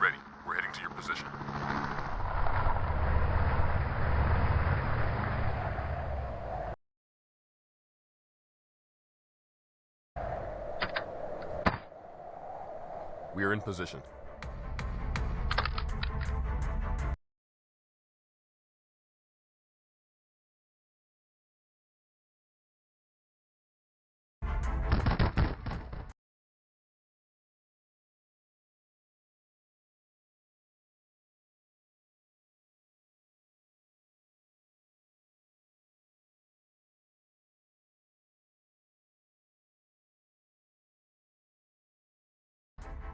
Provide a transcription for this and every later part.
ready. We're heading to your position. We are in position.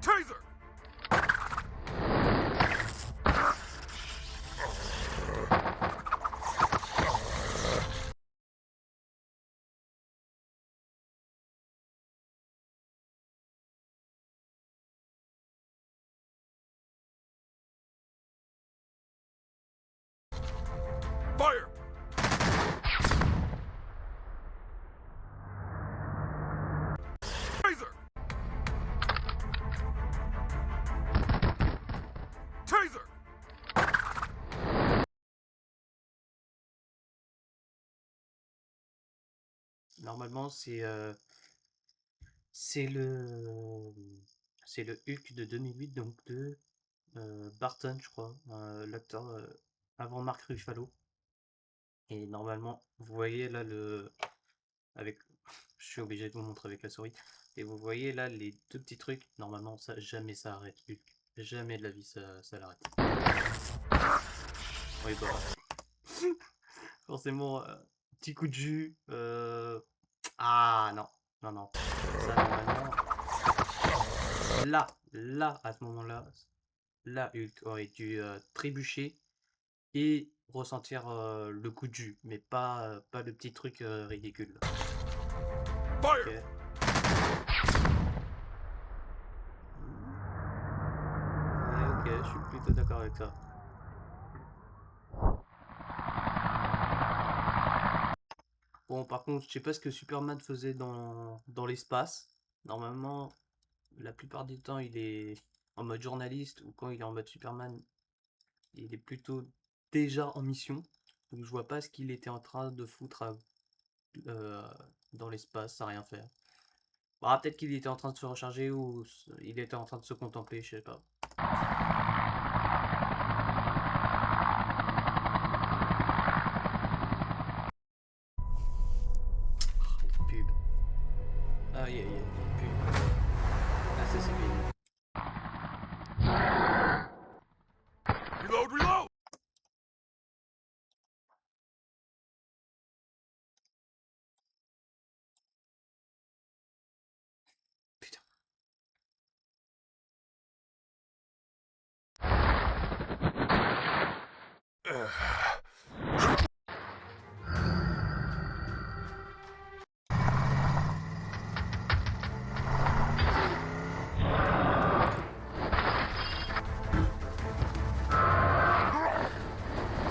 Taser! Fire! Taser! Taser! Normalement, c'est le Hulk de 2008, donc de Barton, je crois, l'acteur avant Mark Ruffalo. Et normalement, vous voyez là avec, je suis obligé de vous montrer avec la souris. Et vous voyez là les deux petits trucs. Normalement, ça jamais ça arrête Hulk. Jamais de la vie ça l'arrête. Oui, bah forcément, petit coup de jus. Ah non, non, non. Ça normalement. Là, à ce moment-là, là, Hulk aurait dû trébucher et ressentir le coup de jus, mais pas le petit truc ridicule. Fire! Ok. Ouais, ok, je suis plutôt d'accord avec ça. Bon, par contre, je sais pas ce que Superman faisait dans l'espace. Normalement, la plupart du temps, il est en mode journaliste ou quand il est en mode Superman, il est plutôt déjà en mission. Donc je vois pas ce qu'il était en train de foutre euh, dans l'espace à rien faire. Bah, peut-être qu'il était en train de se recharger ou il était en train de se contempler, je sais pas. Pub. Aïe aïe aïe, pub. Ah, ça c'est bien. Reload, reload! Putain.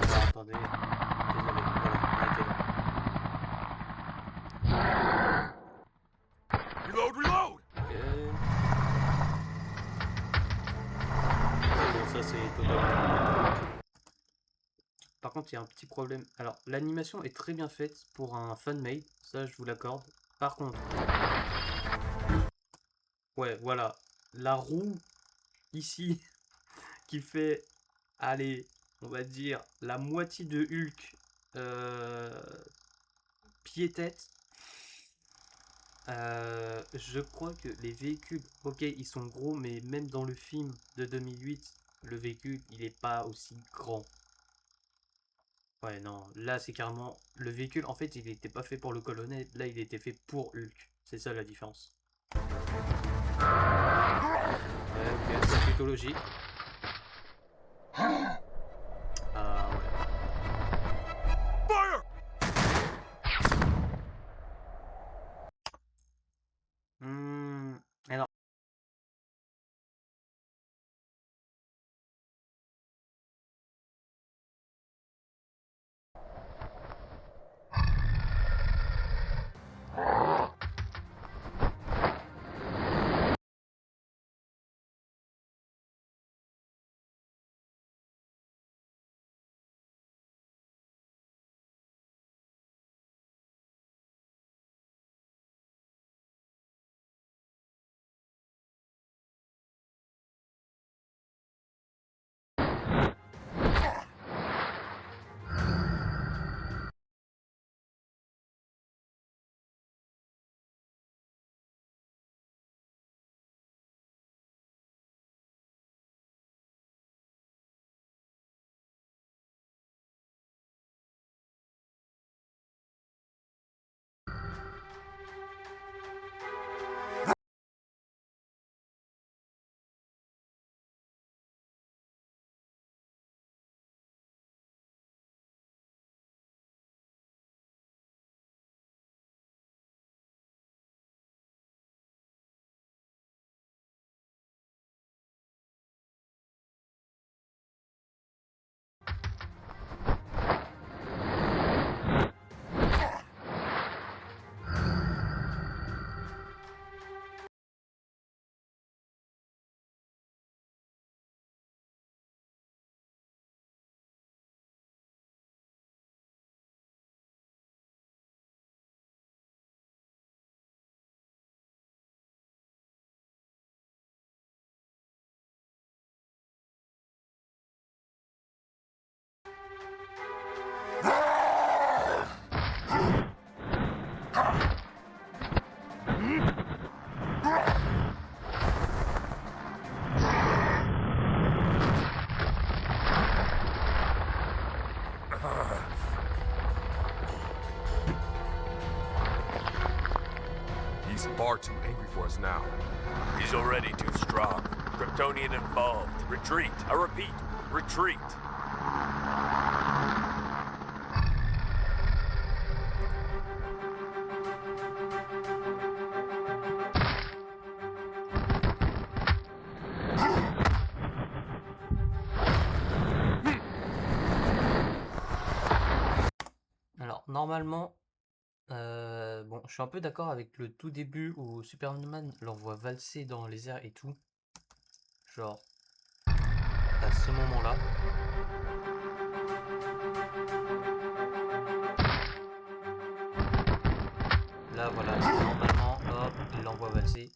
Alors, attendez. Désolé. Voilà, arrêtez là. Reload, reload! Ok. Bon, ça c'est totalement. Par contre, il y a un petit problème. Alors, l'animation est très bien faite pour un fan-made, ça je vous l'accorde. Par contre, ouais, voilà, la roue ici qui fait, allez, on va dire la moitié de Hulk euh, pied-tête. Je crois que les véhicules, ok, ils sont gros, mais même dans le film de 2008, le véhicule, il est pas aussi grand. Ouais, non, là c'est carrément. Le véhicule, en fait, il était pas fait pour le colonel, là il était fait pour Hulk. C'est ça la différence. Ouais, ok, c'est plutôt logique. Ah ouais. Fire! He's far too angry for us now. He's already too strong. Kryptonian involved. Retreat. I repeat, retreat. Alors, normalement, bon, je suis un peu d'accord avec le tout début où Superman l'envoie valser dans les airs et tout. Genre, à ce moment-là. Là, voilà, normalement, hop, il l'envoie valser.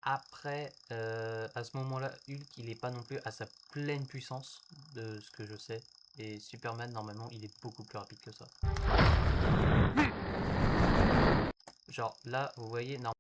Après, à ce moment-là, Hulk, il est pas non plus à sa pleine puissance, de ce que je sais. Et Superman, normalement, il est beaucoup plus rapide que ça. Genre, là, vous voyez, normalement.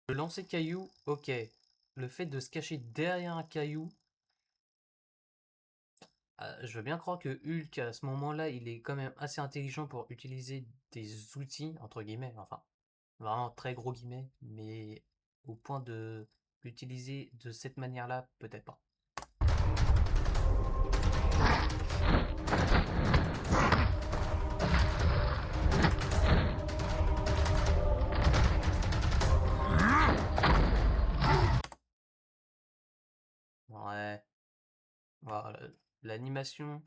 Le lancer de caillou, ok. Le fait de se cacher derrière un caillou, je veux bien croire que Hulk, à ce moment-là, il est quand même assez intelligent pour utiliser des outils, entre guillemets, enfin, vraiment très gros guillemets, mais au point de l'utiliser de cette manière-là, peut-être pas. Ouais, voilà, l'animation.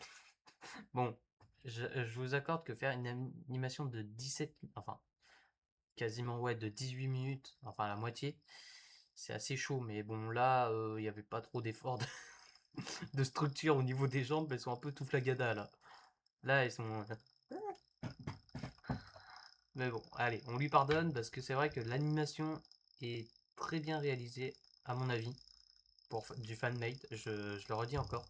Bon, je vous accorde que faire une animation de 17, enfin, quasiment, ouais, de 18 minutes, enfin la moitié, c'est assez chaud, mais bon, là, il n'y avait pas trop d'efforts de structure au niveau des jambes, elles sont un peu tout flagada là. Là, elles sont. Mais bon, allez, on lui pardonne parce que c'est vrai que l'animation est très bien réalisée, à mon avis, pour du fanmade, je le redis encore.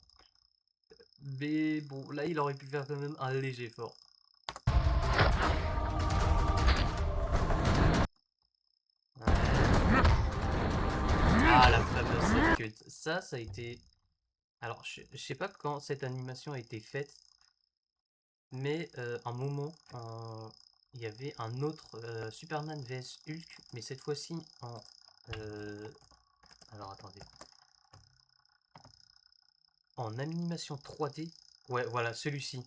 Mais bon, là, il aurait pu faire quand même un léger effort. Ah, la fameuse cut. Ça a été. Alors, je sais pas quand cette animation a été faite, mais un moment, il y avait un autre Superman vs Hulk, mais cette fois-ci en... alors attendez. En animation 3D. Ouais, voilà, celui-ci.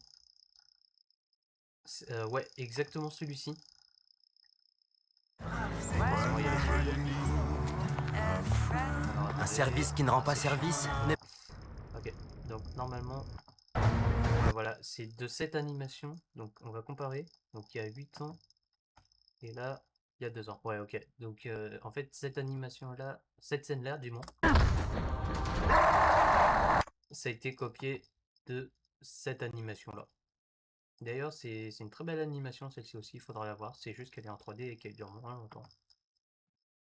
Ouais, exactement celui-ci. Forcément, il y a les yeux. Alors, Un attendez. service qui ne rend pas service n'est Ok, donc normalement, ouais, voilà, c'est de cette animation. Donc on va comparer. Donc il y a 8 ans. Et là, il y a 2 ans. Ouais, ok. Donc en fait, cette animation-là, cette scène-là, du moins, ça a été copié de cette animation-là. D'ailleurs, c'est une très belle animation, celle-ci aussi, il faudra la voir. C'est juste qu'elle est en 3D et qu'elle dure moins longtemps.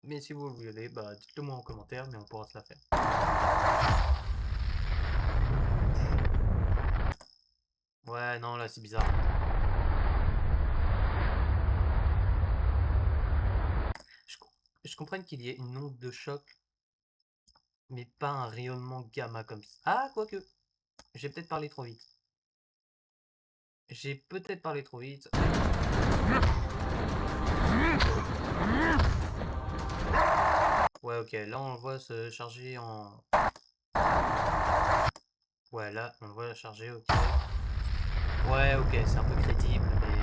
Mais si vous voulez, bah dites-le moi en commentaire, mais on pourra se la faire. Ouais, non, là, c'est bizarre. Je comprends qu'il y ait une onde de choc, mais pas un rayonnement gamma comme ça. Ah, quoique, j'ai peut-être parlé trop vite. J'ai peut-être parlé trop vite. Ouais, ok, là on le voit se charger en... Ouais, là on le voit charger, ok. Ouais, ok, c'est un peu crédible, mais...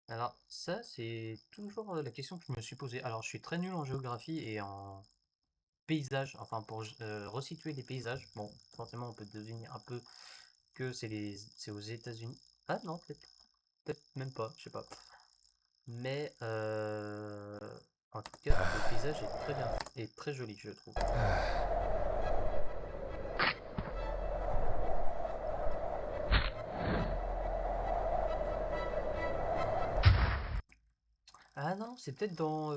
Alors, ça, c'est toujours la question que je me suis posée. Alors, je suis très nul en géographie et en paysage, enfin, pour resituer les paysages. Bon, forcément, on peut deviner un peu que c'est aux États-Unis. Ah non, peut-être même pas, je sais pas. Mais, en tout cas, le paysage est très bien fait et très joli, je trouve. Ah non, c'est peut-être dans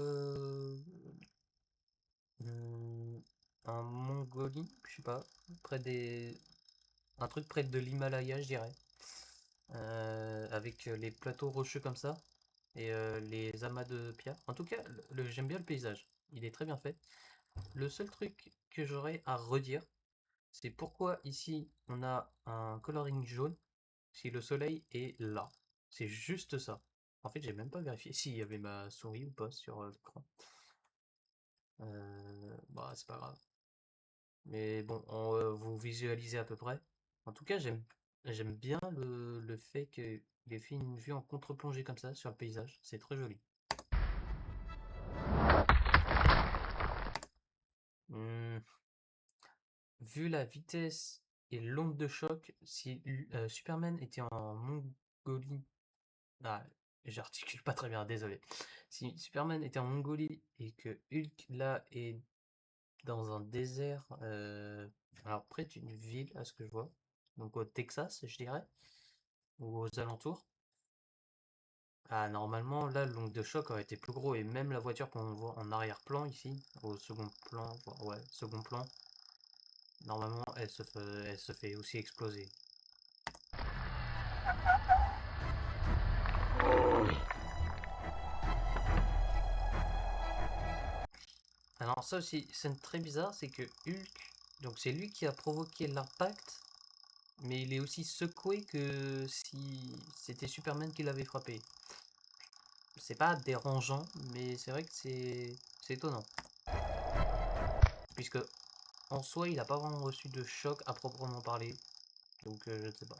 en Mongolie, je sais pas, près des... un truc près de l'Himalaya, je dirais. Avec les plateaux rocheux comme ça et les amas de pierre. En tout cas, j'aime bien le paysage. Il est très bien fait. Le seul truc que j'aurais à redire, c'est pourquoi ici on a un coloring jaune si le soleil est là. C'est juste ça. En fait, j'ai même pas vérifié s'il y avait ma souris ou pas sur l'écran. Bah, c'est pas grave. Mais bon, vous visualisez à peu près. En tout cas, j'aime bien le fait qu'il ait fait une vue en contre-plongée comme ça sur le paysage. C'est très joli. Hmm, Vu la vitesse et l'onde de choc, si Superman était en Mongolie... Ah, j'articule pas très bien, désolé. Si Superman était en Mongolie et que Hulk là est dans un désert, alors près d'une ville, à ce que je vois, donc au Texas, je dirais, ou aux alentours. Ah, normalement, là, le l'onde de choc aurait été plus gros, et même la voiture qu'on voit en arrière-plan ici, au second plan, ouais, second plan, normalement, elle se fait aussi exploser. Alors ça aussi, scène très bizarre, c'est que Hulk, donc c'est lui qui a provoqué l'impact, mais il est aussi secoué que si c'était Superman qui l'avait frappé. C'est pas dérangeant, mais c'est vrai que c'est étonnant. Puisque en soi, il n'a pas vraiment reçu de choc à proprement parler. Donc je ne sais pas.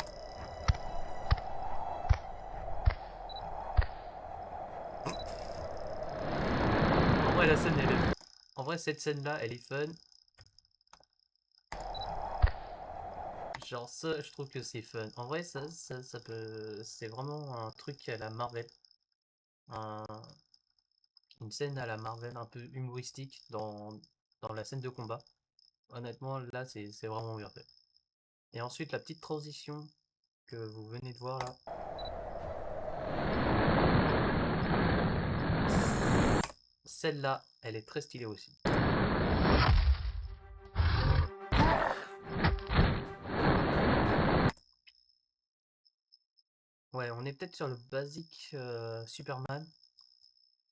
En vrai, la scène, elle est... En vrai, cette scène-là, elle est fun. Genre ça, je trouve que c'est fun. En vrai, ça peut... C'est vraiment un truc à la Marvel. Une scène à la Marvel un peu humoristique dans la scène de combat. Honnêtement, là, c'est vraiment bien fait. Et ensuite, la petite transition que vous venez de voir là. Celle-là, elle est très stylée aussi. Ouais, on est peut-être sur le basique Superman,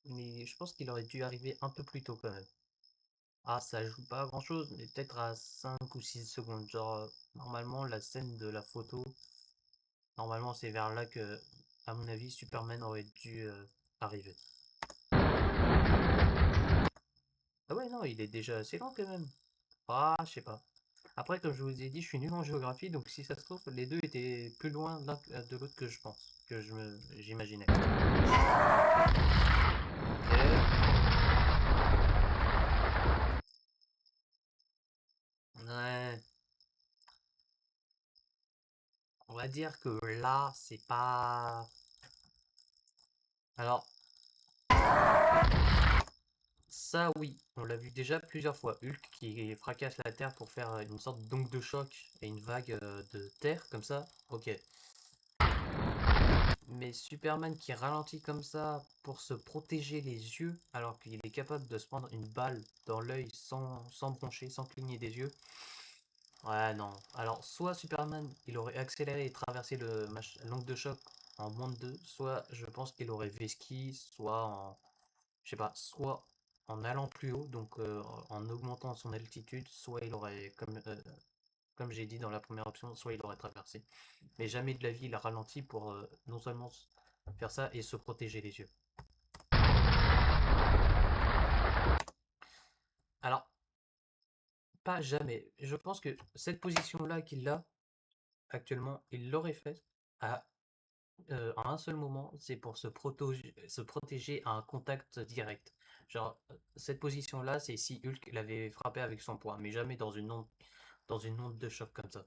mais je pense qu'il aurait dû arriver un peu plus tôt quand même. Ah, ça joue pas à grand-chose, mais peut-être à 5 ou 6 secondes. Genre, normalement, la scène de la photo, normalement, c'est vers là que, à mon avis, Superman aurait dû arriver. Ah ouais, non, il est déjà assez lent quand même. Ah, je sais pas. Après, comme je vous ai dit, je suis nul en géographie, donc si ça se trouve, les deux étaient plus loin l'un de l'autre que je pense, j'imaginais. Ok. Ouais. On va dire que là, c'est pas... Alors, ça oui, on l'a vu déjà plusieurs fois. Hulk qui fracasse la Terre pour faire une sorte d'onde de choc et une vague de terre, comme ça, ok. Mais Superman qui ralentit comme ça pour se protéger les yeux, alors qu'il est capable de se prendre une balle dans l'œil sans broncher, sans cligner des yeux. Ouais, non. Alors, soit Superman, il aurait accéléré et traversé l'onde de choc en moins de 2, soit je pense qu'il aurait vesquis, soit en, je sais pas, soit en allant plus haut, donc en augmentant son altitude, soit il aurait, comme j'ai dit dans la première option, soit il aurait traversé. Mais jamais de la vie il a ralenti pour non seulement faire ça et se protéger les yeux. Alors, pas jamais. Je pense que cette position-là qu'il a actuellement, il l'aurait fait à, à un seul moment, c'est pour se protéger à un contact direct. Genre, cette position-là, c'est si Hulk l'avait frappé avec son poing, mais jamais dans une onde de choc comme ça.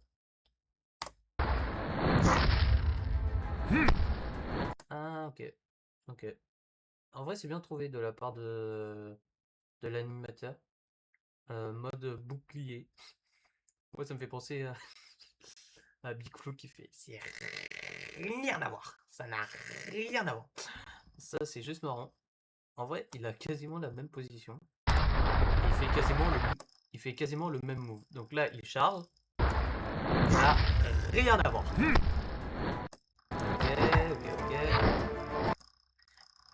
Ah, ok. Ok. En vrai, c'est bien trouvé de la part de l'animateur. Mode bouclier. Moi, ça me fait penser à Big Flo qui fait c'est rien à voir. Ça n'a rien à voir. Ça, c'est juste marrant. En vrai, il a quasiment la même position. Il fait quasiment le même move. Donc là, il charge. Ça n'a rien à voir. Ok, ok, ok.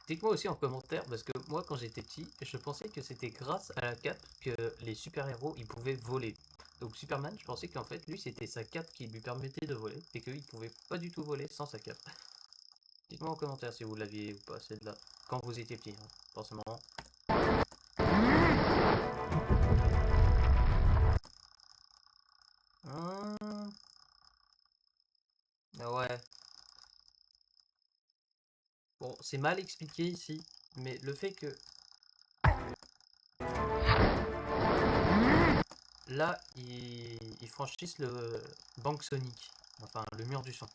Dites-moi aussi en commentaire, parce que moi, quand j'étais petit, je pensais que c'était grâce à la cape que les super-héros, ils pouvaient voler. Donc Superman, je pensais qu'en fait, lui, c'était sa cape qui lui permettait de voler, et qu'il pouvait pas du tout voler sans sa cape. Dites-moi en commentaire si vous l'aviez ou pas, celle-là, quand vous étiez petit, hein, forcément. Hum, ah ouais. Bon, c'est mal expliqué ici, mais le fait que là, ils franchissent le Bank Sonic, enfin le mur du son.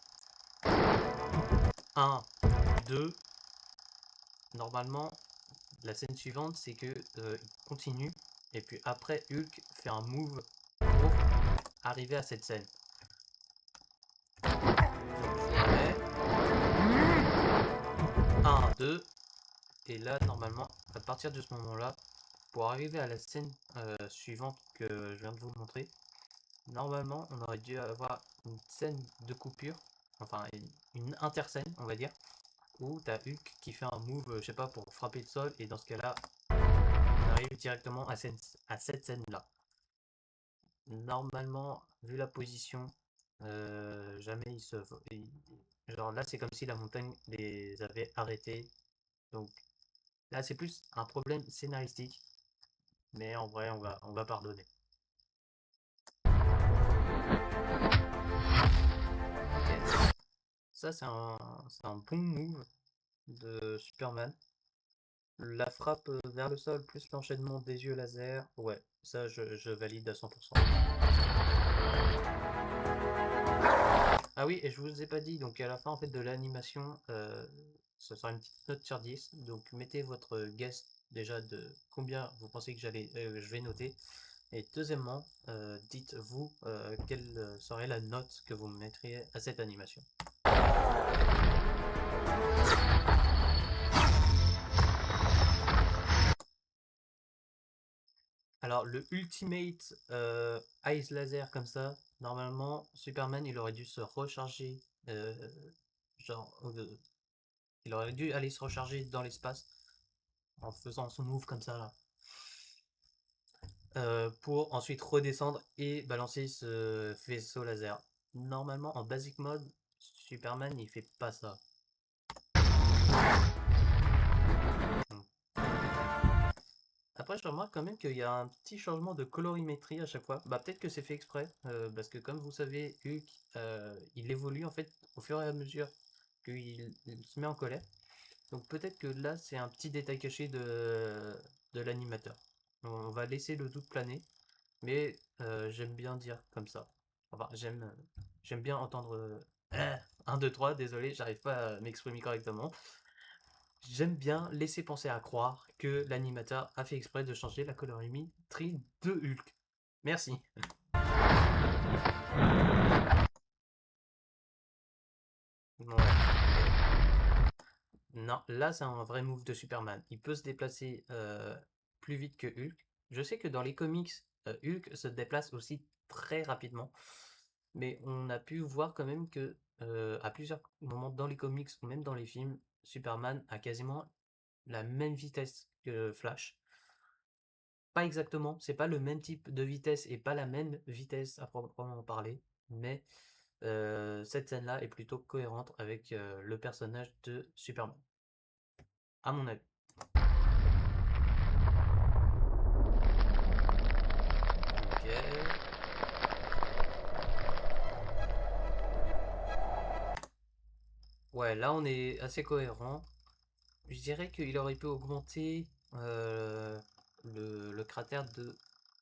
1, 2, normalement, la scène suivante, c'est que il continue, et puis après, Hulk fait un move pour arriver à cette scène. Donc je remets 1, 2, et là, normalement, à partir de ce moment-là, pour arriver à la scène suivante que je viens de vous montrer, normalement, on aurait dû avoir une scène de coupure, enfin une interscène, on va dire, où t'as Hulk qui fait un move, je sais pas, pour frapper le sol, et dans ce cas-là, on arrive directement à cette scène-là. Normalement, vu la position, jamais genre là, c'est comme si la montagne les avait arrêtés. Donc là, c'est plus un problème scénaristique, mais en vrai, on va pardonner. Ok. Ça, c'est un bon move de Superman. La frappe vers le sol plus l'enchaînement des yeux laser, ouais, ça je valide à 100%. Ah oui, et je vous ai pas dit, donc à la fin en fait de l'animation, ce sera une petite note sur 10, donc mettez votre guess déjà de combien vous pensez que je vais noter, et deuxièmement, dites-vous quelle serait la note que vous mettriez à cette animation. Alors, le Ultimate Ice Laser comme ça, normalement, Superman, il aurait dû se recharger, Genre, il aurait dû aller se recharger dans l'espace en faisant son move comme ça là. Pour ensuite redescendre et balancer ce vaisseau laser. Normalement, en basic mode, Superman il fait pas ça. Après, je remarque quand même qu'il y a un petit changement de colorimétrie à chaque fois. Bah, peut-être que c'est fait exprès, parce que comme vous savez, Hulk, il évolue en fait au fur et à mesure qu'il se met en colère. Donc peut-être que là, c'est un petit détail caché de l'animateur. On va laisser le doute planer, mais j'aime bien dire comme ça. Enfin, j'aime bien entendre 1, 2, 3, désolé, j'arrive pas à m'exprimer correctement. J'aime bien laisser penser à croire que l'animateur a fait exprès de changer la colorimétrie de Hulk. Merci. Ouais. Non, là c'est un vrai move de Superman. Il peut se déplacer plus vite que Hulk. Je sais que dans les comics, Hulk se déplace aussi très rapidement. Mais on a pu voir quand même que à plusieurs moments dans les comics ou même dans les films, Superman a quasiment la même vitesse que Flash. Pas exactement, c'est pas le même type de vitesse et pas la même vitesse à proprement parler, mais cette scène-là est plutôt cohérente avec le personnage de Superman, à mon avis. Ok. Ouais, là on est assez cohérent. Je dirais qu'il aurait pu augmenter le cratère de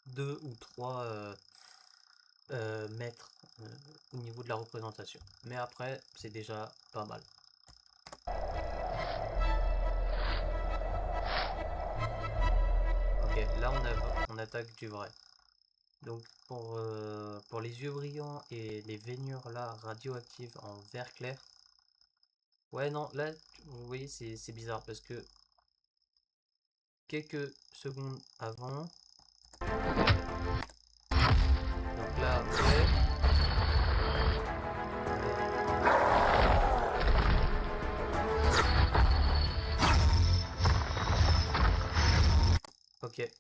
2 ou 3 mètres au niveau de la représentation. Mais après, c'est déjà pas mal. Ok, là on attaque du vrai. Donc pour les yeux brillants et les veinures là radioactives en vert clair. Ouais non, là vous voyez c'est bizarre parce que quelques secondes avant. Donc là ouais. Ok.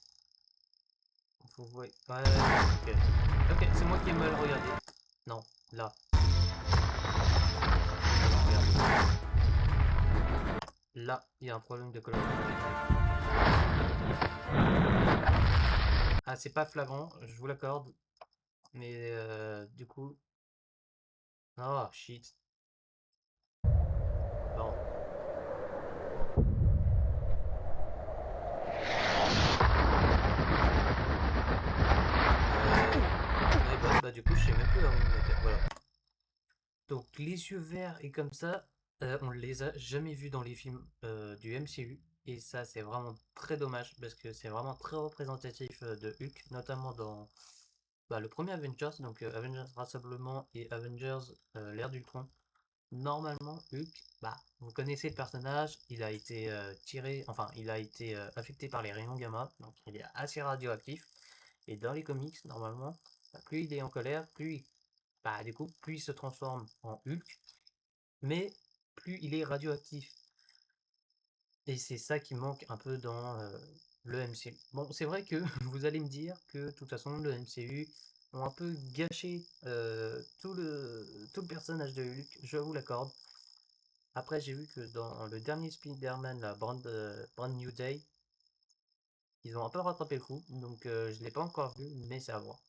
Vous voyez. Ouais, ok. Ok, c'est moi qui ai mal regardé. Non, là. Non, regardez. Là, il y a un problème de colorimétrie. Ah, c'est pas flagrant, je vous l'accorde. Mais du coup. Oh, shit. Bon. Bah du coup, je sais même plus où me mettre. Voilà. Donc, les yeux verts et comme ça, on les a jamais vus dans les films du MCU. Et ça, c'est vraiment très dommage parce que c'est vraiment très représentatif de Hulk, notamment dans le premier Avengers, donc Avengers Rassemblement et Avengers l'ère d'Ultron. Normalement, Hulk, vous connaissez le personnage, il a été tiré, enfin, il a été affecté par les rayons gamma, donc il est assez radioactif. Et dans les comics, normalement, plus il est en colère, du coup, plus il se transforme en Hulk, mais plus il est radioactif. Et c'est ça qui manque un peu dans le MCU. Bon, c'est vrai que vous allez me dire que de toute façon, le MCU ont un peu gâché tout le personnage de Hulk, je vous l'accorde. Après, j'ai vu que dans le dernier Spider-Man, la Brand New Day, ils ont un peu rattrapé le coup, donc je ne l'ai pas encore vu, mais c'est à voir.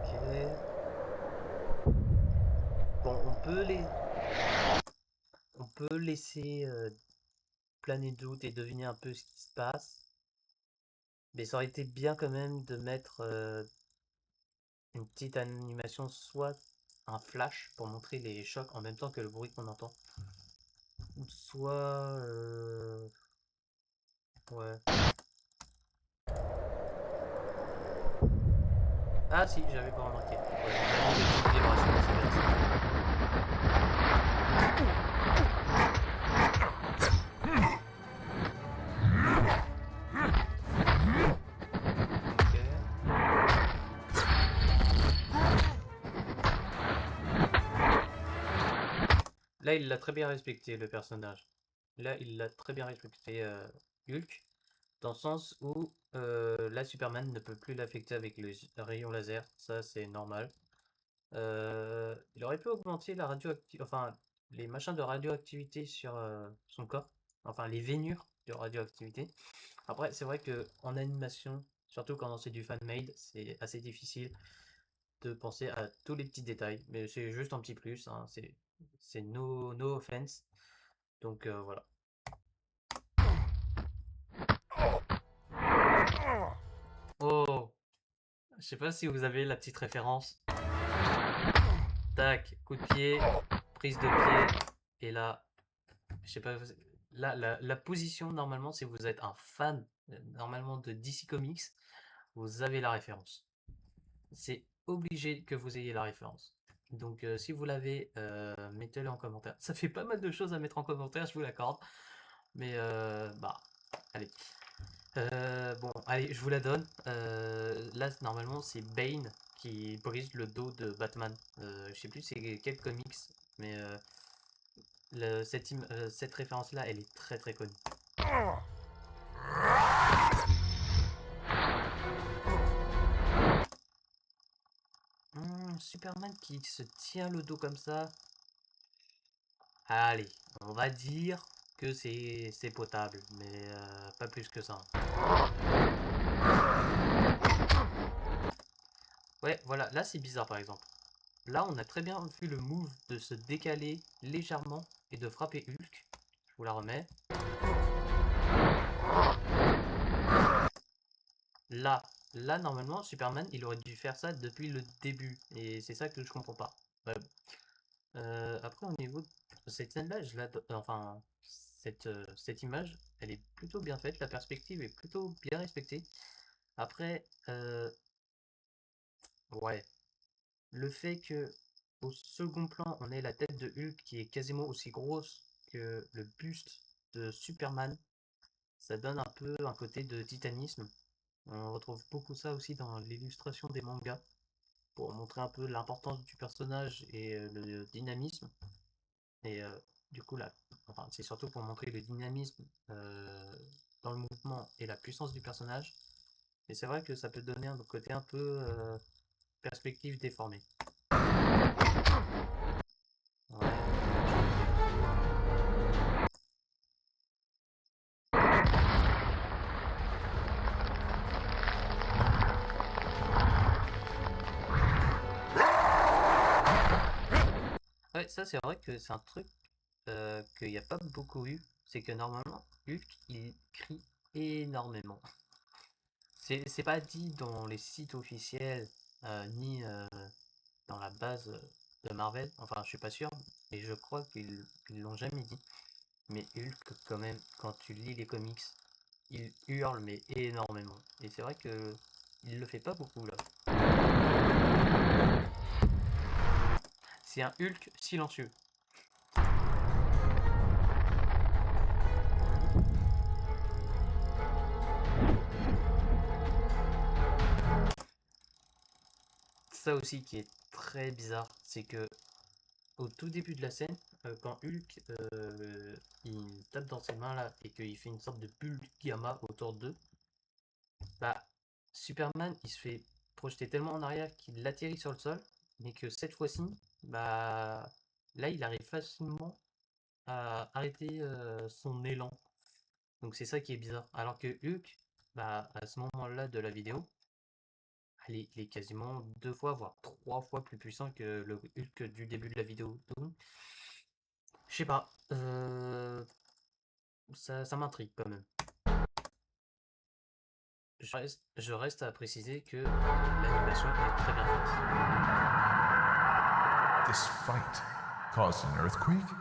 Ok. Bon, on peut laisser planer de doute et deviner un peu ce qui se passe. Mais ça aurait été bien quand même de mettre une petite animation, soit un flash pour montrer les chocs en même temps que le bruit qu'on entend. Soit... ouais. Ah si, j'avais pas remarqué. Ouais, il a mis des petites vibrations, c'est bien ça. Ok. Là, il l'a très bien respecté, le personnage. Là, il l'a très bien respecté, Hulk, dans le sens où là, Superman ne peut plus l'affecter avec le rayon laser. Ça, c'est normal. Il aurait pu augmenter la radioactivité, enfin, les machins de radioactivité sur son corps, enfin, les vénures de radioactivité. Après, c'est vrai que en animation, surtout quand c'est du fan-made, c'est assez difficile de penser à tous les petits détails, mais c'est juste un petit plus, hein, c'est no offense. Donc voilà. Oh, je sais pas si vous avez la petite référence. Tac, coup de pied, prise de pied, et là, je sais pas, là, la position, normalement, si vous êtes un fan, normalement, de DC Comics, vous avez la référence. C'est obligé que vous ayez la référence. Donc, si vous l'avez, mettez-le en commentaire. Ça fait pas mal de choses à mettre en commentaire, je vous l'accorde. Mais, bah, allez. Bon, allez, je vous la donne. Là, normalement, c'est Bane qui brise le dos de Batman. Je sais plus c'est quel comics, mais cette référence-là, elle est très très connue. Superman qui se tient le dos comme ça. Allez, on va dire que c'est potable, mais pas plus que ça. Ouais, voilà, là c'est bizarre par exemple. Là, on a très bien vu le move de se décaler légèrement et de frapper Hulk. Je vous la remets. Là, normalement, Superman, il aurait dû faire ça depuis le début. Et c'est ça que je comprends pas. Ouais. Après, au niveau de cette scène-là, enfin, cette image, elle est plutôt bien faite. La perspective est plutôt bien respectée. Après, ouais, le fait que au second plan, on ait la tête de Hulk qui est quasiment aussi grosse que le buste de Superman, ça donne un peu un côté de titanisme. On retrouve beaucoup ça aussi dans l'illustration des mangas, pour montrer un peu l'importance du personnage et le dynamisme. Et du coup, là, enfin, c'est surtout pour montrer le dynamisme dans le mouvement et la puissance du personnage. Et c'est vrai que ça peut donner un côté un peu perspective déformée. Ouais. Ouais, ça c'est vrai que c'est un truc qu'il n'y a pas beaucoup eu. C'est que normalement, Hulk, il crie énormément. C'est pas dit dans les sites officiels, ni dans la base de Marvel. Enfin, je suis pas sûr, mais je crois qu'ils l'ont jamais dit. Mais Hulk, quand même, quand tu lis les comics, il hurle mais énormément. Et c'est vrai que il le fait pas beaucoup là. C'est un Hulk silencieux. Ça aussi qui est très bizarre, c'est que au tout début de la scène, quand Hulk il tape dans ses mains là et qu'il fait une sorte de bulle gamma autour d'eux, bah Superman il se fait projeter tellement en arrière qu'il atterrit sur le sol, mais que cette fois-ci, bah là il arrive facilement à arrêter son élan. Donc c'est ça qui est bizarre. Alors que Hulk, bah à ce moment-là de la vidéo, il est quasiment 2 fois, voire 3 fois plus puissant que le Hulk du début de la vidéo. Donc, je sais pas, ça m'intrigue quand même. Je reste à préciser que l'animation est très bien faite. This fight caused an earthquake?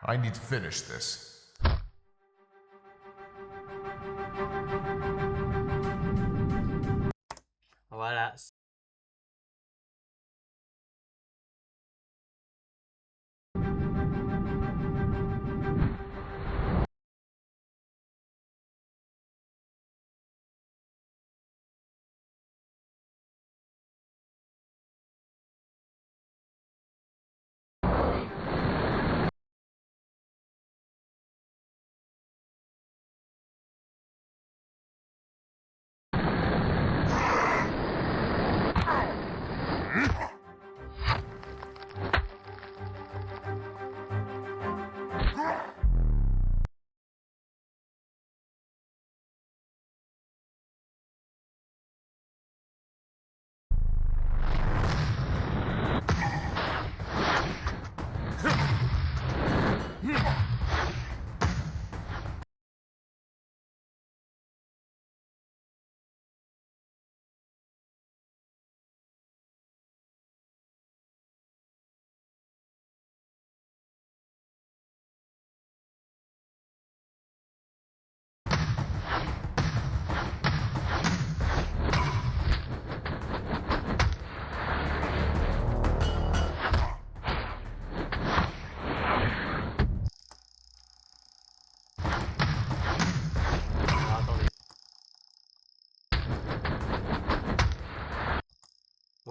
I need to finish this. Voilà,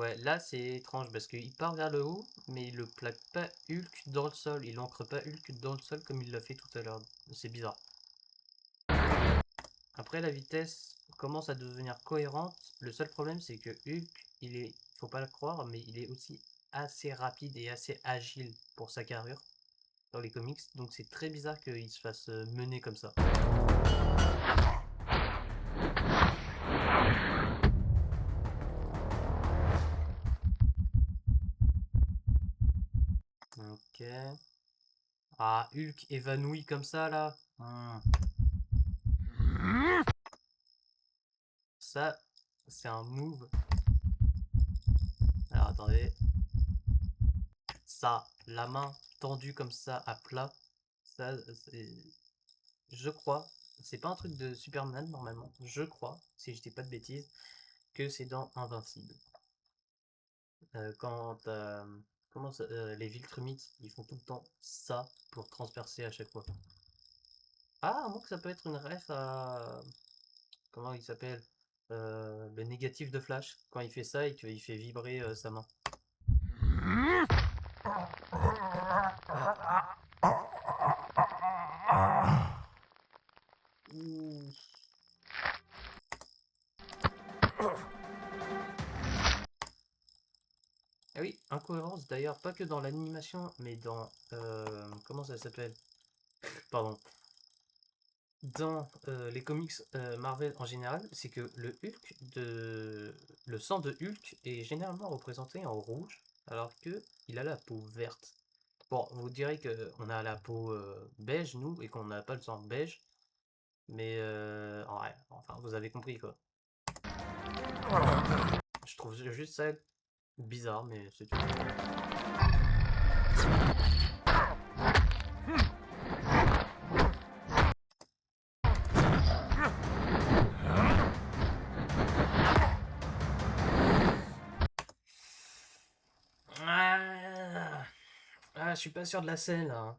Ouais, là c'est étrange parce qu'il part vers le haut, mais il le plaque pas Hulk dans le sol. Il ancre pas Hulk dans le sol comme il l'a fait tout à l'heure. C'est bizarre. Après, la vitesse commence à devenir cohérente. Le seul problème, c'est que Hulk, faut pas le croire, mais il est aussi assez rapide et assez agile pour sa carrure dans les comics. Donc c'est très bizarre qu'il se fasse mener comme ça. Ok. Ah, Hulk évanoui comme ça là. Ça, c'est un move. Alors attendez. Ça, la main tendue comme ça à plat. Ça, c'est. Je crois. C'est pas un truc de Superman normalement. Je crois, si je dis pas de bêtises, que c'est dans Invincible. Quand les Viltrumites, ils font tout le temps ça pour transpercer à chaque fois. Ah, à moins que ça peut être une ref à. Comment il s'appelle? Le négatif de Flash. Quand il fait ça et qu'il fait vibrer sa main. Ouh. Ah oui, incohérence d'ailleurs, pas que dans l'animation, mais dans. Comment ça s'appelle? Pardon. Dans les comics Marvel en général, c'est que le sang de Hulk est généralement représenté en rouge, alors que il a la peau verte. Bon, vous direz que on a la peau beige, nous, et qu'on n'a pas le sang beige, mais ouais, enfin, vous avez compris quoi. Je trouve juste ça bizarre, mais c'est tout. Je suis pas sûr de la scène là, hein.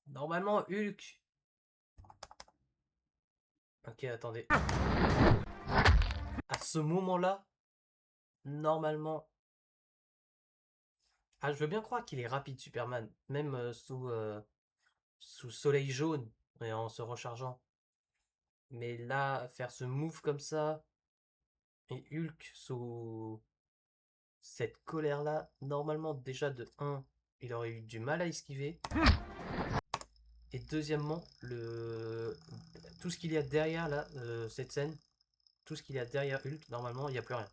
Normalement, Hulk. Ok, attendez. À ce moment-là, normalement. Ah, je veux bien croire qu'il est rapide, Superman, même sous soleil jaune et en se rechargeant. Mais là, faire ce move comme ça, et Hulk sous cette colère-là, normalement, déjà de 1, il aurait eu du mal à esquiver. Et deuxièmement, tout ce qu'il y a derrière là, cette scène, tout ce qu'il y a derrière Hulk, normalement, il n'y a plus rien.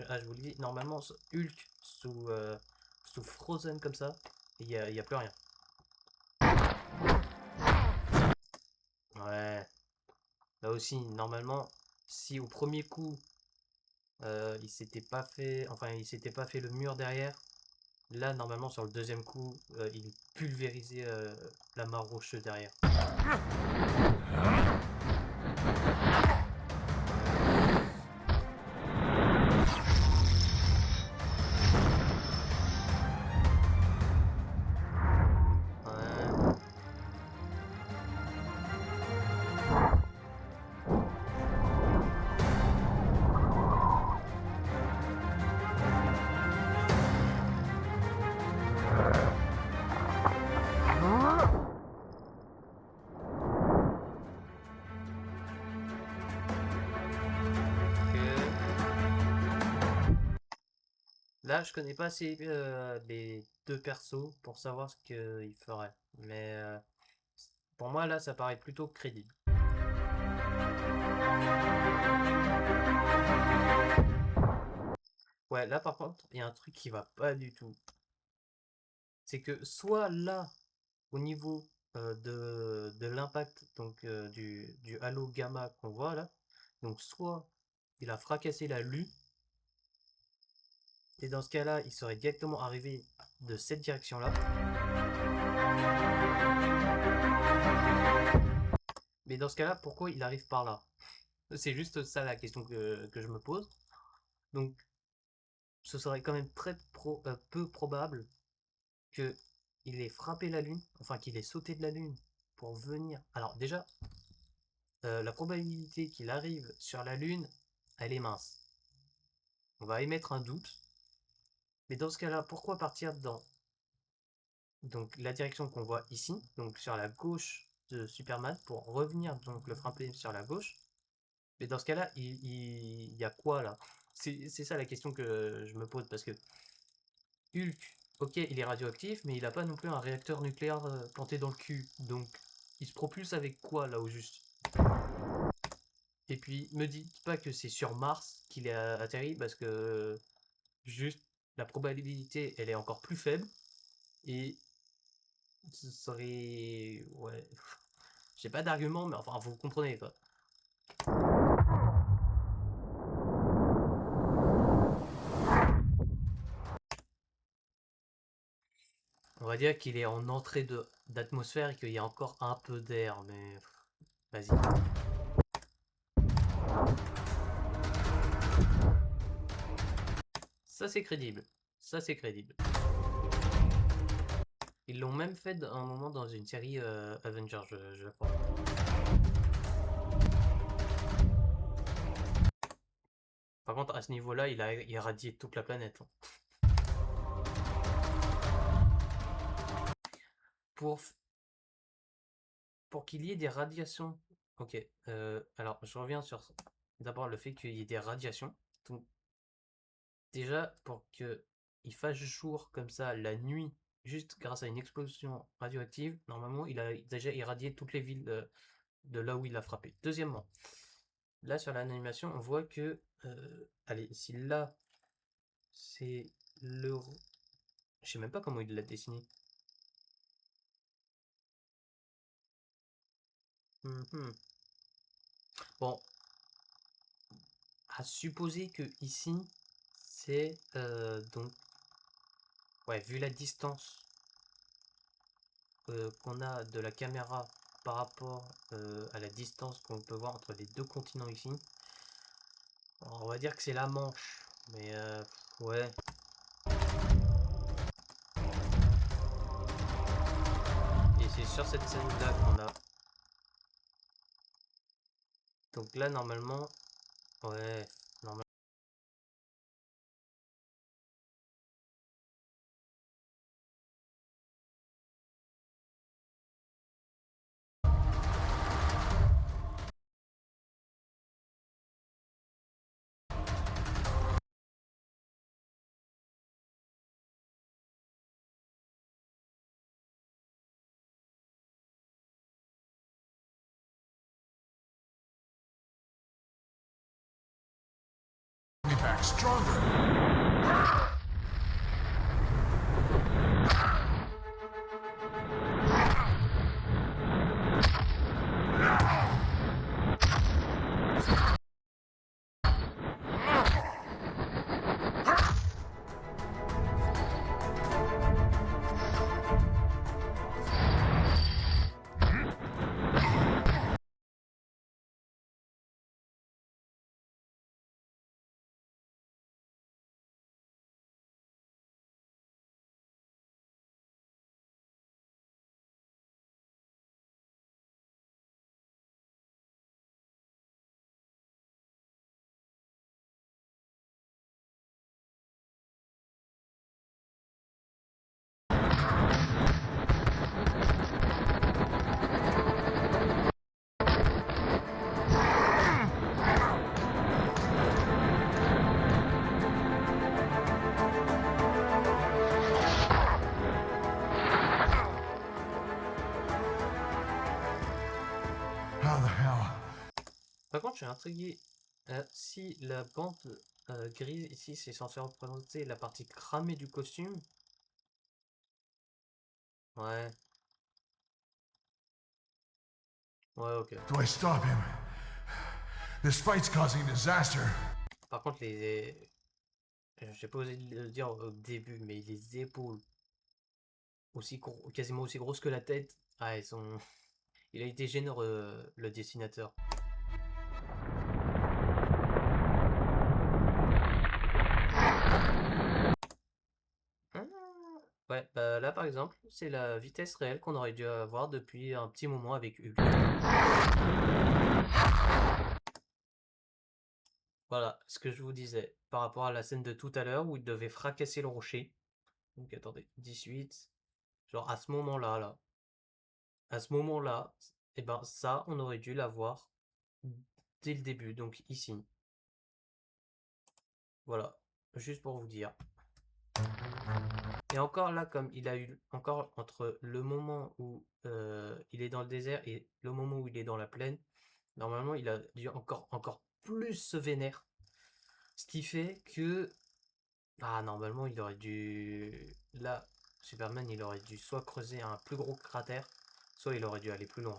Ah, je vous le dis, normalement, Hulk sous Frozen comme ça, il y a plus rien. Ouais. Là aussi, normalement, si au premier coup, il s'était pas fait le mur derrière, là, normalement, sur le deuxième coup, il pulvérisait la mare rocheuse derrière. Ouais. Là, je connais pas assez les deux persos pour savoir ce qu'ils feraient. Mais pour moi, là, ça paraît plutôt crédible. Ouais, là, par contre, il y a un truc qui va pas du tout. C'est que soit là, au niveau de l'impact donc du halo gamma qu'on voit là, donc soit il a fracassé la Lune, et dans ce cas-là, il serait directement arrivé de cette direction-là. Mais dans ce cas-là, pourquoi il arrive par là? C'est juste ça la question que je me pose. Donc, ce serait quand même peu probable qu'il ait frappé la Lune, enfin qu'il ait sauté de la Lune pour venir. Alors déjà, la probabilité qu'il arrive sur la Lune, elle est mince. on va émettre un doute. Mais dans ce cas-là, pourquoi partir dans donc la direction qu'on voit ici, donc sur la gauche de Superman, pour revenir donc le frapper sur la gauche? Mais dans ce cas-là, il y a quoi là? C'est ça la question que je me pose, parce que Hulk, ok, il est radioactif, mais il a pas non plus un réacteur nucléaire planté dans le cul. Donc, il se propulse avec quoi là au juste? Et puis, me dites pas que c'est sur Mars qu'il est atterri, parce que juste la probabilité, elle est encore plus faible. Et ce serait... Ouais... J'ai pas d'argument, mais enfin, vous comprenez quoi. On va dire qu'il est en entrée d'atmosphère et qu'il y a encore un peu d'air, mais... Vas-y. Ça c'est crédible. Ça c'est crédible. Ils l'ont même fait un moment dans une série Avengers, je crois. Par contre, à ce niveau-là, il a irradié toute la planète. Pour qu'il y ait des radiations. Ok, alors je reviens sur d'abord le fait qu'il y ait des radiations. Donc, déjà, pour qu'il fasse jour comme ça la nuit, juste grâce à une explosion radioactive, normalement il a déjà irradié toutes les villes de là où il a frappé. Deuxièmement, là sur l'animation, on voit que, allez, si là c'est le... Je sais même pas comment il l'a dessiné. Bon, à supposer que ici, c'est donc, ouais, vu la distance qu'on a de la caméra par rapport à la distance qu'on peut voir entre les deux continents ici, on va dire que c'est la Manche, mais ouais. Et c'est sur cette scène-là qu'on a. Donc là, normalement, ouais, normalement. Me back stronger. How the hell? Par contre, je suis intrigué. Si la bande grise ici, c'est censé représenter la partie cramée du costume. Ouais. Ouais, ok. Do I stop him? This fight's causing disaster. Par contre, j'ai pas osé le dire au début, mais les épaules, quasiment aussi grosses que la tête, ah, elles sont... Il a été généreux, le dessinateur. Ah, ouais, bah là par exemple, c'est la vitesse réelle qu'on aurait dû avoir depuis un petit moment avec Hulk. Voilà ce que je vous disais par rapport à la scène de tout à l'heure où il devait fracasser le rocher. Donc attendez, 18. Genre à ce moment-là, à ce moment-là, et ben ça, on aurait dû l'avoir dès le début, donc ici. Voilà, juste pour vous dire. Et encore là, comme il a eu encore entre le moment où il est dans le désert et le moment où il est dans la plaine, normalement il a dû encore plus se vénère. Ce qui fait que ah normalement il aurait dû là Superman il aurait dû soit creuser un plus gros cratère, soit il aurait dû aller plus loin.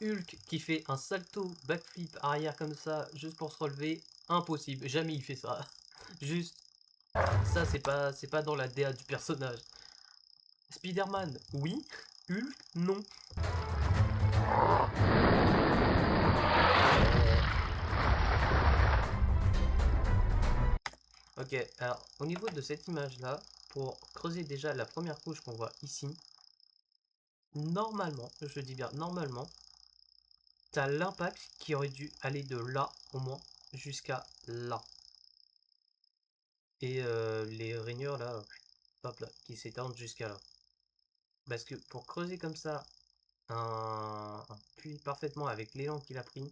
Hulk qui fait un salto backflip arrière comme ça juste pour se relever, impossible, jamais il fait ça. Juste ça c'est pas dans la DA du personnage. Spider-Man, oui, Hulk, non. Ok, alors au niveau de cette image là, pour creuser déjà la première couche qu'on voit ici, normalement, je dis bien normalement, t'as l'impact qui aurait dû aller de là au moins jusqu'à là. Et les rainures là, hop là, qui s'étendent jusqu'à là. Parce que pour creuser comme ça un puits parfaitement avec l'élan qu'il a pris,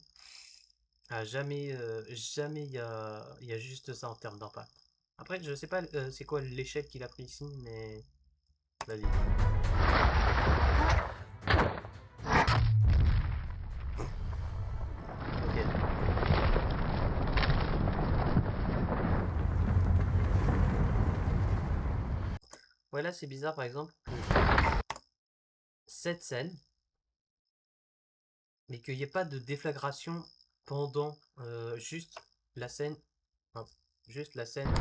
jamais il y a juste ça en termes d'impact. Après, je sais pas c'est quoi l'échelle qu'il a pris ici, mais vas-y. Ok. Ouais, là c'est bizarre par exemple cette scène, mais qu'il n'y ait pas de déflagration pendant juste la scène. Hein, juste la scène.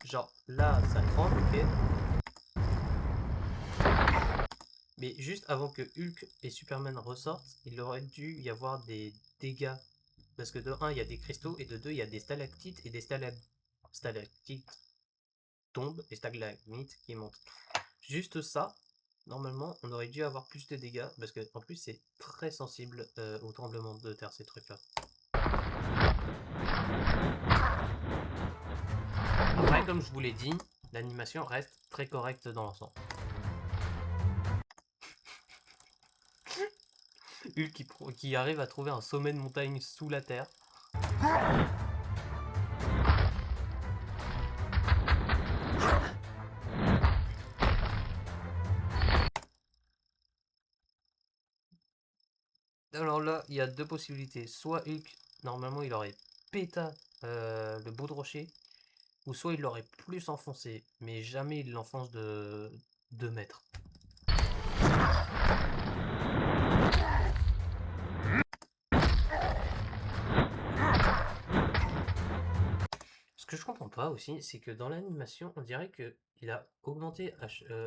Genre là ça tremble, ok. Mais juste avant que Hulk et Superman ressortent, il aurait dû y avoir des dégâts. Parce que de 1, il y a des cristaux, et de 2, il y a des stalactites et des stalactites tombent et stalagmites qui montent. Juste ça, normalement, on aurait dû avoir plus de dégâts, parce que en plus, c'est très sensible au tremblement de terre, ces trucs-là. Après, comme je vous l'ai dit, l'animation reste très correcte dans l'ensemble. Hulk qui arrive à trouver un sommet de montagne sous la terre. Alors là, il y a deux possibilités. Soit Hulk, normalement, il aurait pété le bout de rocher, ou soit il l'aurait plus enfoncé, mais jamais il l'enfonce de 2 mètres. Ce que je comprends pas aussi, c'est que dans l'animation, on dirait qu'il a augmenté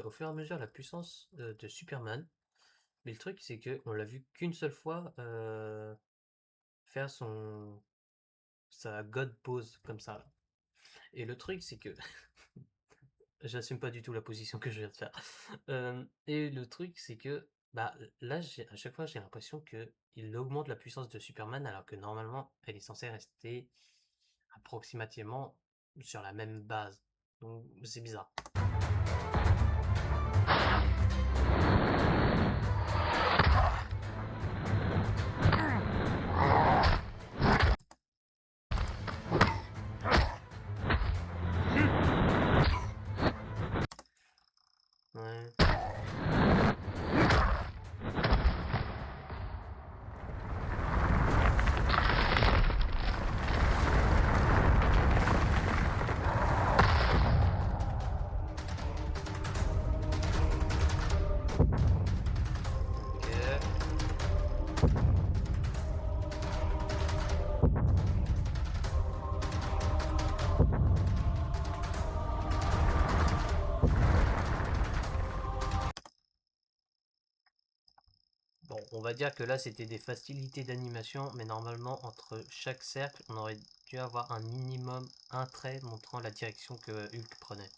au fur et à mesure la puissance de Superman. Mais le truc, c'est qu'on l'a vu qu'une seule fois faire sa God pose comme ça. Là. Et le truc, c'est que j'assume pas du tout la position que je viens de faire. Et le truc, c'est que bah là, à chaque fois, j'ai l'impression que il augmente la puissance de Superman alors que normalement, elle est censée rester approximativement sur la même base. Donc c'est bizarre. Ouais. Ok. Bon, on va dire que là c'était des facilités d'animation, mais normalement entre chaque cercle, on aurait dû avoir un minimum un trait montrant la direction que Hulk prenait.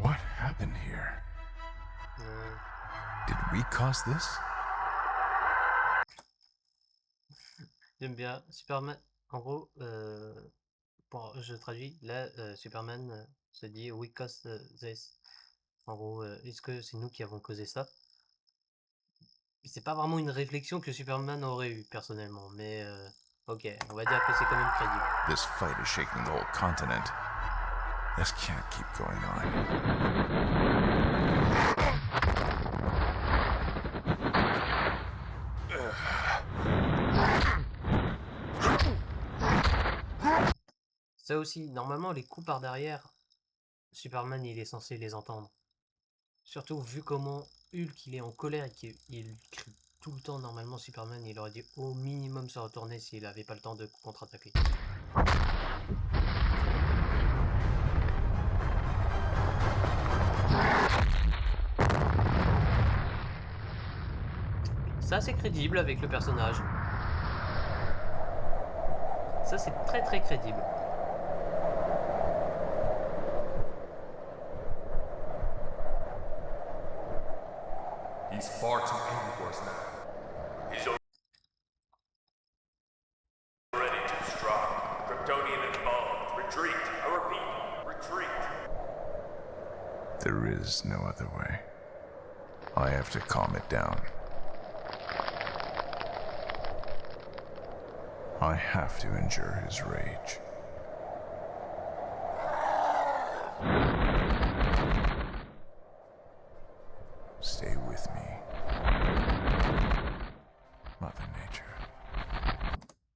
What happened here? Euh, Did we cause this? J'aime bien Superman. En gros, je traduis. Là, Superman se dit We caused this. En gros, est-ce que c'est nous qui avons causé ça? C'est pas vraiment une réflexion que Superman aurait eue personnellement, mais ok, on va dire que c'est quand même crédible. This fight is shaking the whole continent. This can't keep going on. Ça aussi, normalement, les coups par derrière, Superman il est censé les entendre. Surtout vu comment Hulk il est en colère et qu'il crie tout le temps, normalement Superman il aurait dû au minimum se retourner s'il n'avait pas le temps de contre-attaquer. Ça c'est crédible avec le personnage. Ça c'est très très crédible. He's far too angry for us now. He's already too strong. Kryptonian involved. Retreat. I repeat, retreat. There is no other way. I have to calm it down. I have to endure his rage. Stay with me, Mother Nature.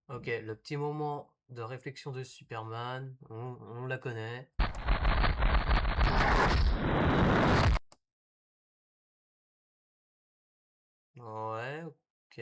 Ok, le petit moment de réflexion de Superman, on la connaît. Ouais, ok.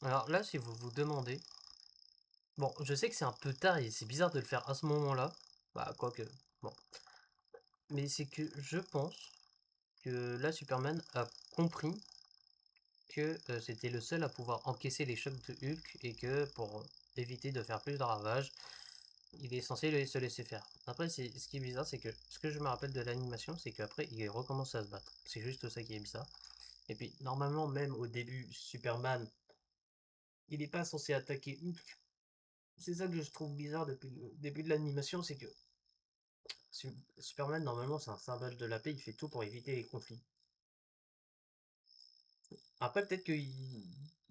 Alors là, si vous vous demandez, bon, je sais que c'est un peu tard et c'est bizarre de le faire à ce moment-là, bah quoique, bon, mais c'est que je pense que là, Superman a compris que c'était le seul à pouvoir encaisser les chocs de Hulk et que pour éviter de faire plus de ravages, il est censé se laisser faire. Après, ce qui est bizarre, c'est que ce que je me rappelle de l'animation, c'est qu'après, il recommence à se battre. C'est juste ça qui est bizarre. Et puis, normalement, même au début, Superman, il n'est pas censé attaquer Hulk. C'est ça que je trouve bizarre depuis le début de l'animation, c'est que Superman, normalement, c'est un symbole de la paix, il fait tout pour éviter les conflits. Après, peut-être que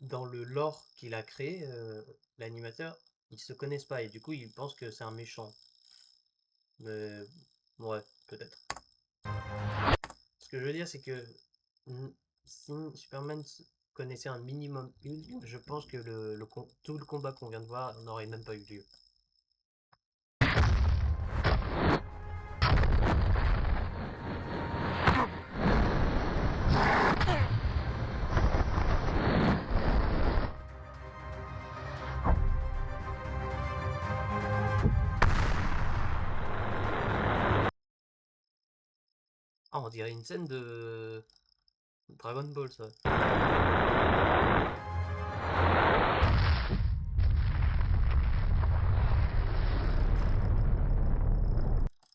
dans le lore qu'il a créé, l'animateur, ils se connaissent pas et du coup, ils pensent que c'est un méchant. Mais ouais, peut-être. Ce que je veux dire, c'est que si Superman connaissait un minimum Hulk, je pense que tout le combat qu'on vient de voir n'aurait même pas eu lieu. Ah, on dirait une scène Dragon Ball, ça.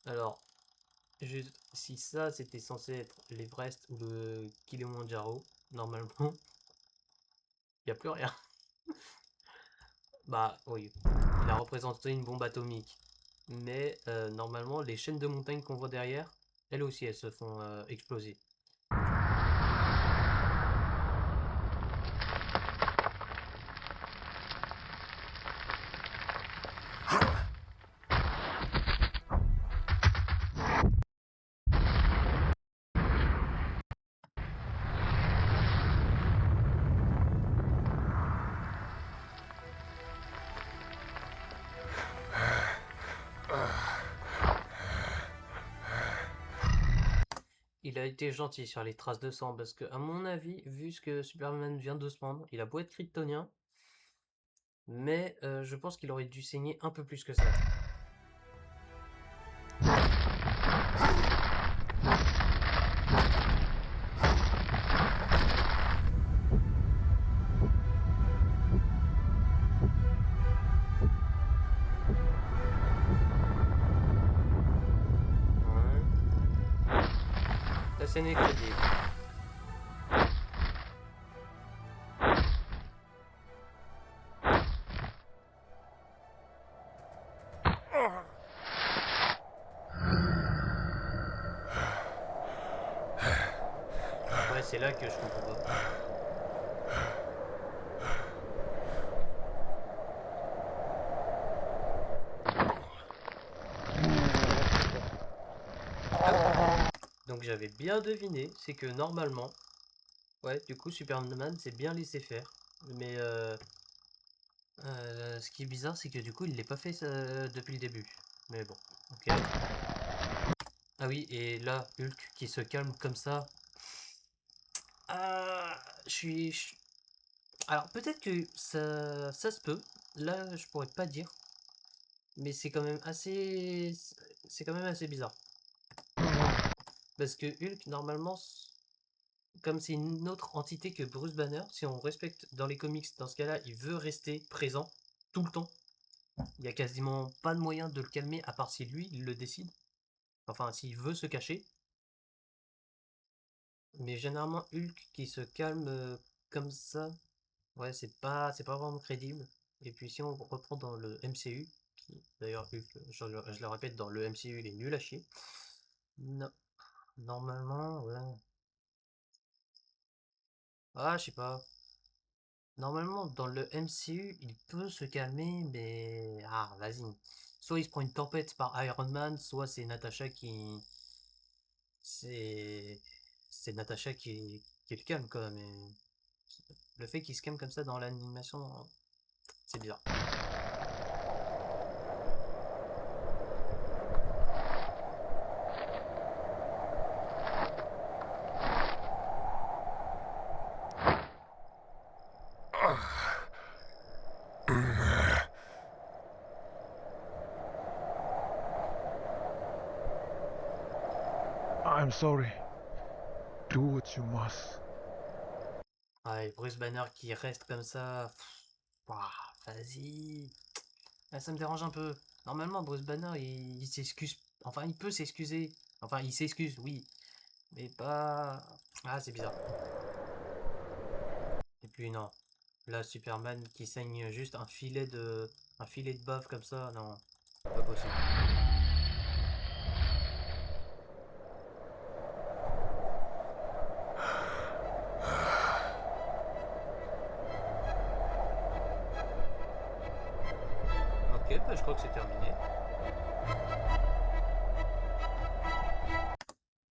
Alors, juste, si ça c'était censé être l'Everest ou le Kilimanjaro, normalement, il n'y a plus rien. Bah oui, il a représenté une bombe atomique. Mais normalement, les chaînes de montagnes qu'on voit derrière, elles aussi, elles se font exploser. Il a été gentil sur les traces de sang parce que, à mon avis, vu ce que Superman vient de se prendre, il a beau être kryptonien, mais je pense qu'il aurait dû saigner un peu plus que ça. Ouais. La scène est crédible. Ouais, c'est là que je comprends pas. Donc j'avais bien deviné, c'est que normalement, ouais, du coup Superman s'est bien laissé faire. Mais ce qui est bizarre, c'est que du coup il l'est pas fait depuis le début. Mais bon, ok. Ah oui, et là, Hulk qui se calme comme ça. Ah, alors peut-être que ça se peut. Là, je pourrais pas dire. Mais c'est quand même assez... C'est quand même assez bizarre. Parce que Hulk, normalement, comme c'est une autre entité que Bruce Banner, si on respecte dans les comics, dans ce cas-là, il veut rester présent tout le temps. Il n'y a quasiment pas de moyen de le calmer, à part si lui, il le décide. Enfin, s'il veut se cacher. Mais généralement, Hulk qui se calme comme ça, ouais, c'est pas vraiment crédible. Et puis si on reprend dans le MCU, qui d'ailleurs Hulk, je le répète, dans le MCU, il est nul à chier. Non, normalement, ouais. Ah, je sais pas. Normalement, dans le MCU, il peut se calmer, mais... Ah, vas-y. Soit il se prend une tempête par Iron Man, soit c'est Natasha qui... C'est... C'est Natasha qui le calme, quoi, mais... Le fait qu'il se calme comme ça dans l'animation, c'est bizarre. I'm sorry. Do what you must. Ah, et Bruce Banner qui reste comme ça... Ouah, vas-y. Ah, ça me dérange un peu. Normalement, Bruce Banner, il s'excuse. Enfin, il peut s'excuser. Enfin, il s'excuse, oui. Mais pas... Ah, c'est bizarre. Et puis non. Là, Superman qui saigne juste un filet de... Un filet de bave comme ça, non. Pas possible. Ok, bah je crois que c'est terminé.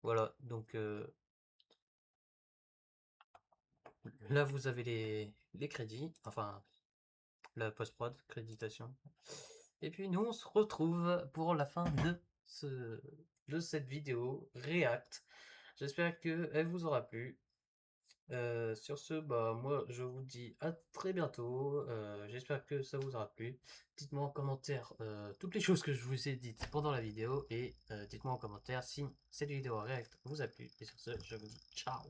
Voilà, donc là vous avez les crédits, enfin la post-prod, créditation. Et puis nous on se retrouve pour la fin de cette vidéo React. J'espère qu'elle vous aura plu. Sur ce, bah moi je vous dis à très bientôt. J'espère que ça vous aura plu. Dites-moi en commentaire toutes les choses que je vous ai dites pendant la vidéo et dites-moi en commentaire si cette vidéo React vous a plu. Et sur ce, je vous dis ciao.